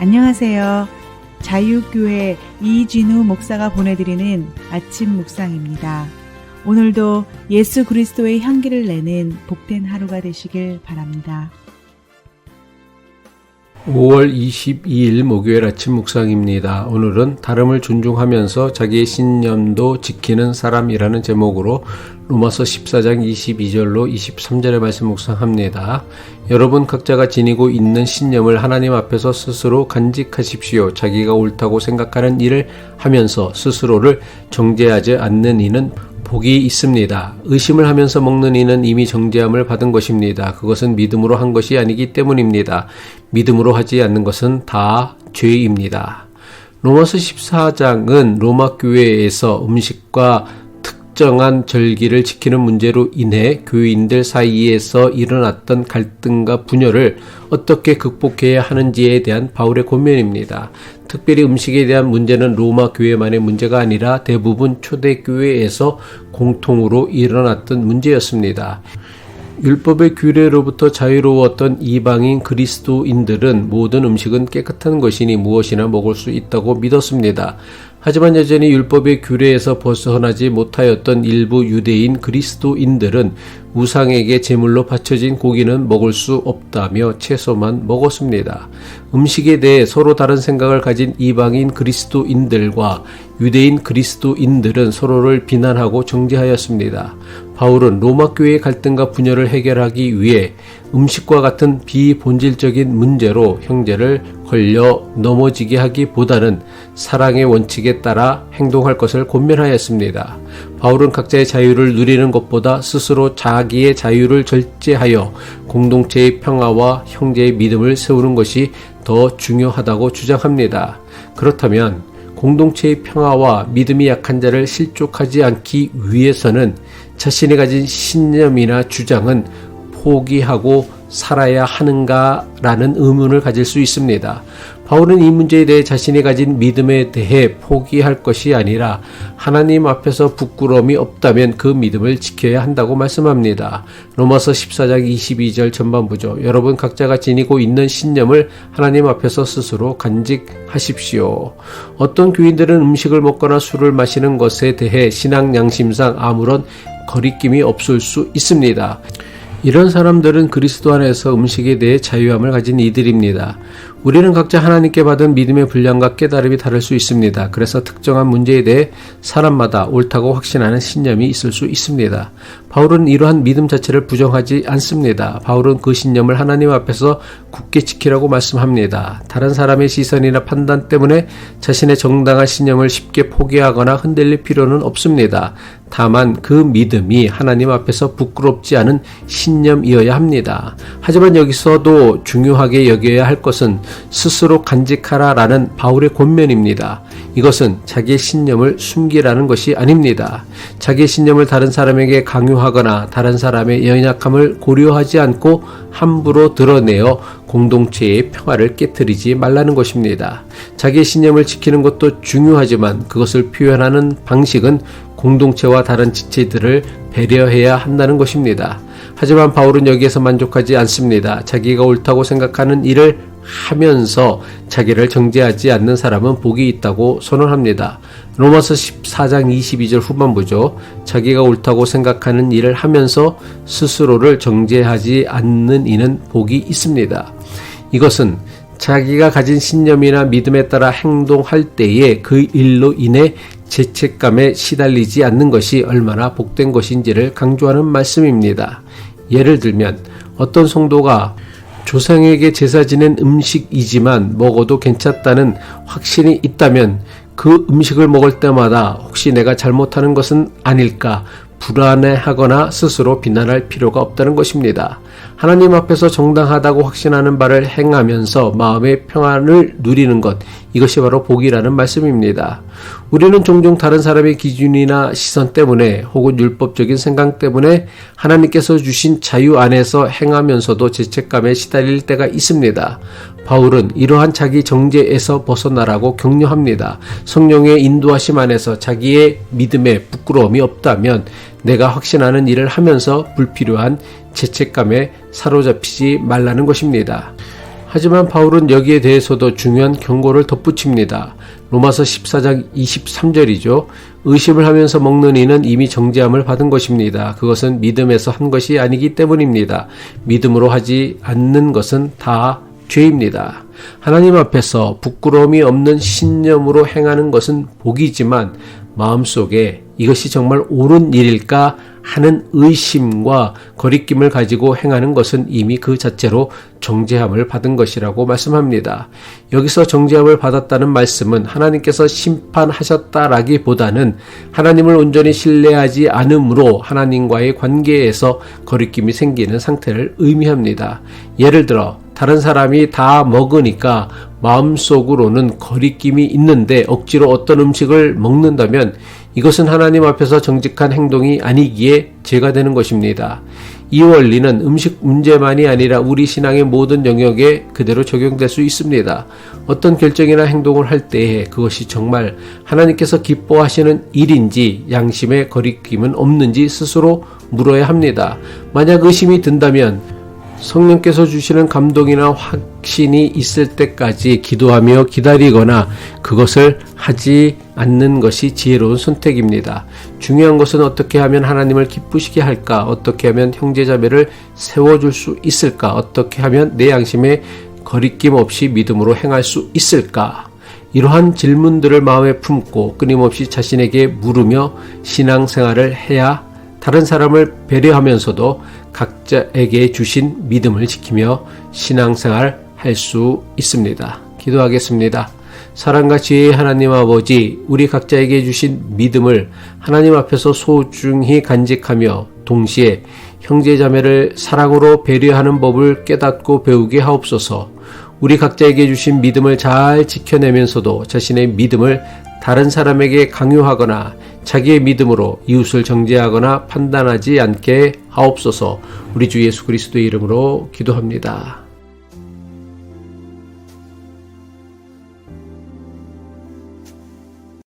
안녕하세요. 자유교회 이진우 목사가 보내드리는 아침 묵상입니다. 오늘도 예수 그리스도의 향기를 내는 복된 하루가 되시길 바랍니다. 5월 22일 목요일 아침 묵상입니다. 오늘은 다름을 존중하면서 자기의 신념도 지키는 사람이라는 제목으로 로마서 14장 22절로 23절의 말씀 묵상합니다. 여러분 각자가 지니고 있는 신념을 하나님 앞에서 스스로 간직하십시오. 자기가 옳다고 생각하는 일을 하면서 스스로를 정죄하지 않는 이는 복이 있습니다. 의심을 하면서 먹는 이는 이미 정죄함을 받은 것입니다. 그것은 믿음으로 한 것이 아니기 때문입니다. 믿음으로 하지 않는 것은 다 죄입니다. 로마서 14장은 로마 교회에서 음식과 특정한 절기를 지키는 문제로 인해 교인들 사이에서 일어났던 갈등과 분열을 어떻게 극복해야 하는지에 대한 바울의 권면입니다. 특별히 음식에 대한 문제는 로마 교회만의 문제가 아니라 대부분 초대교회에서 공통으로 일어났던 문제였습니다. 율법의 규례로부터 자유로웠던 이방인 그리스도인들은 모든 음식은 깨끗한 것이니 무엇이나 먹을 수 있다고 믿었습니다. 하지만 여전히 율법의 규례에서 벗어나지 못하였던 일부 유대인 그리스도인들은 우상에게 제물로 바쳐진 고기는 먹을 수 없다며 채소만 먹었습니다. 음식에 대해 서로 다른 생각을 가진 이방인 그리스도인들과 유대인 그리스도인들은 서로를 비난하고 정죄하였습니다. 바울은 로마 교회의 갈등과 분열을 해결하기 위해 음식과 같은 비본질적인 문제로 형제를 걸려 넘어지게 하기보다는 사랑의 원칙에 따라 행동할 것을 권면하였습니다. 바울은 각자의 자유를 누리는 것보다 스스로 자기의 자유를 절제하여 공동체의 평화와 형제의 믿음을 세우는 것이 더 중요하다고 주장합니다. 그렇다면 공동체의 평화와 믿음이 약한 자를 실족하지 않기 위해서는 자신이 가진 신념이나 주장은 포기하고 살아야 하는가라는 의문을 가질 수 있습니다. 바울은 이 문제에 대해 자신이 가진 믿음에 대해 포기할 것이 아니라 하나님 앞에서 부끄러움이 없다면 그 믿음을 지켜야 한다고 말씀합니다. 로마서 14장 22절 전반부죠. 여러분 각자가 지니고 있는 신념을 하나님 앞에서 스스로 간직하십시오. 어떤 교인들은 음식을 먹거나 술을 마시는 것에 대해 신앙 양심상 아무런 거리낌이 없을 수 있습니다. 이런 사람들은 그리스도 안에서 음식에 대해 자유함을 가진 이들입니다. 우리는 각자 하나님께 받은 믿음의 분량과 깨달음이 다를 수 있습니다. 그래서 특정한 문제에 대해 사람마다 옳다고 확신하는 신념이 있을 수 있습니다. 바울은 이러한 믿음 자체를 부정하지 않습니다. 바울은 그 신념을 하나님 앞에서 굳게 지키라고 말씀합니다. 다른 사람의 시선이나 판단 때문에 자신의 정당한 신념을 쉽게 포기하거나 흔들릴 필요는 없습니다. 다만 그 믿음이 하나님 앞에서 부끄럽지 않은 신념이어야 합니다. 하지만 여기서도 중요하게 여겨야 할 것은 스스로 간직하라라는 바울의 권면입니다. 이것은 자기의 신념을 숨기라는 것이 아닙니다. 자기의 신념을 다른 사람에게 강요하거나 다른 사람의 연약함을 고려하지 않고 함부로 드러내어 공동체의 평화를 깨트리지 말라는 것입니다. 자기의 신념을 지키는 것도 중요하지만 그것을 표현하는 방식은 공동체와 다른 지체들을 배려해야 한다는 것입니다. 하지만 바울은 여기에서 만족하지 않습니다. 자기가 옳다고 생각하는 일을 하면서 자기를 정죄하지 않는 사람은 복이 있다고 선언합니다. 로마서 14장 22절 후반부죠. 자기가 옳다고 생각하는 일을 하면서 스스로를 정죄하지 않는 이는 복이 있습니다. 이것은 자기가 가진 신념이나 믿음에 따라 행동할 때에 그 일로 인해 죄책감에 시달리지 않는 것이 얼마나 복된 것인지를 강조하는 말씀입니다. 예를 들면 어떤 성도가 조상에게 제사 지낸 음식이지만 먹어도 괜찮다는 확신이 있다면 그 음식을 먹을 때마다 혹시 내가 잘못하는 것은 아닐까 불안해하거나 스스로 비난할 필요가 없다는 것입니다. 하나님 앞에서 정당하다고 확신하는 바를 행하면서 마음의 평안을 누리는 것, 이것이 바로 복이라는 말씀입니다. 우리는 종종 다른 사람의 기준이나 시선 때문에 혹은 율법적인 생각 때문에 하나님께서 주신 자유 안에서 행하면서도 죄책감에 시달릴 때가 있습니다. 바울은 이러한 자기 정죄에서 벗어나라고 격려합니다. 성령의 인도하심 안에서 자기의 믿음에 부끄러움이 없다면 내가 확신하는 일을 하면서 불필요한 죄책감에 사로잡히지 말라는 것입니다. 하지만 바울은 여기에 대해서도 중요한 경고를 덧붙입니다. 로마서 14장 23절이죠. 의심을 하면서 먹는 이는 이미 정죄함을 받은 것입니다. 그것은 믿음에서 한 것이 아니기 때문입니다. 믿음으로 하지 않는 것은 다 죄입니다. 하나님 앞에서 부끄러움이 없는 신념으로 행하는 것은 복이지만 마음속에 이것이 정말 옳은 일일까 하는 의심과 거리낌을 가지고 행하는 것은 이미 그 자체로 정죄함을 받은 것이라고 말씀합니다. 여기서 정죄함을 받았다는 말씀은 하나님께서 심판하셨다라기보다는 하나님을 온전히 신뢰하지 않으므로 하나님과의 관계에서 거리낌이 생기는 상태를 의미합니다. 예를 들어 다른 사람이 다 먹으니까 마음속으로는 거리낌이 있는데 억지로 어떤 음식을 먹는다면 이것은 하나님 앞에서 정직한 행동이 아니기에 죄가 되는 것입니다. 이 원리는 음식 문제만이 아니라 우리 신앙의 모든 영역에 그대로 적용될 수 있습니다. 어떤 결정이나 행동을 할 때에 그것이 정말 하나님께서 기뻐하시는 일인지 양심의 거리낌은 없는지 스스로 물어야 합니다. 만약 의심이 든다면 성령께서 주시는 감동이나 확신이 있을 때까지 기도하며 기다리거나 그것을 하지 않는 것이 지혜로운 선택입니다. 중요한 것은 어떻게 하면 하나님을 기쁘시게 할까? 어떻게 하면 형제자매를 세워줄 수 있을까? 어떻게 하면 내 양심에 거리낌 없이 믿음으로 행할 수 있을까? 이러한 질문들을 마음에 품고 끊임없이 자신에게 물으며 신앙생활을 해야 다른 사람을 배려하면서도 각자에게 주신 믿음을 지키며 신앙생활 할 수 있습니다. 기도하겠습니다. 사랑과 지혜의 하나님 아버지, 우리 각자에게 주신 믿음을 하나님 앞에서 소중히 간직하며 동시에 형제자매를 사랑으로 배려하는 법을 깨닫고 배우게 하옵소서. 우리 각자에게 주신 믿음을 잘 지켜내면서도 자신의 믿음을 다른 사람에게 강요하거나 자기의 믿음으로 이웃을 정죄하거나 판단하지 않게 하옵소서. 우리 주 예수 그리스도의 이름으로 기도합니다.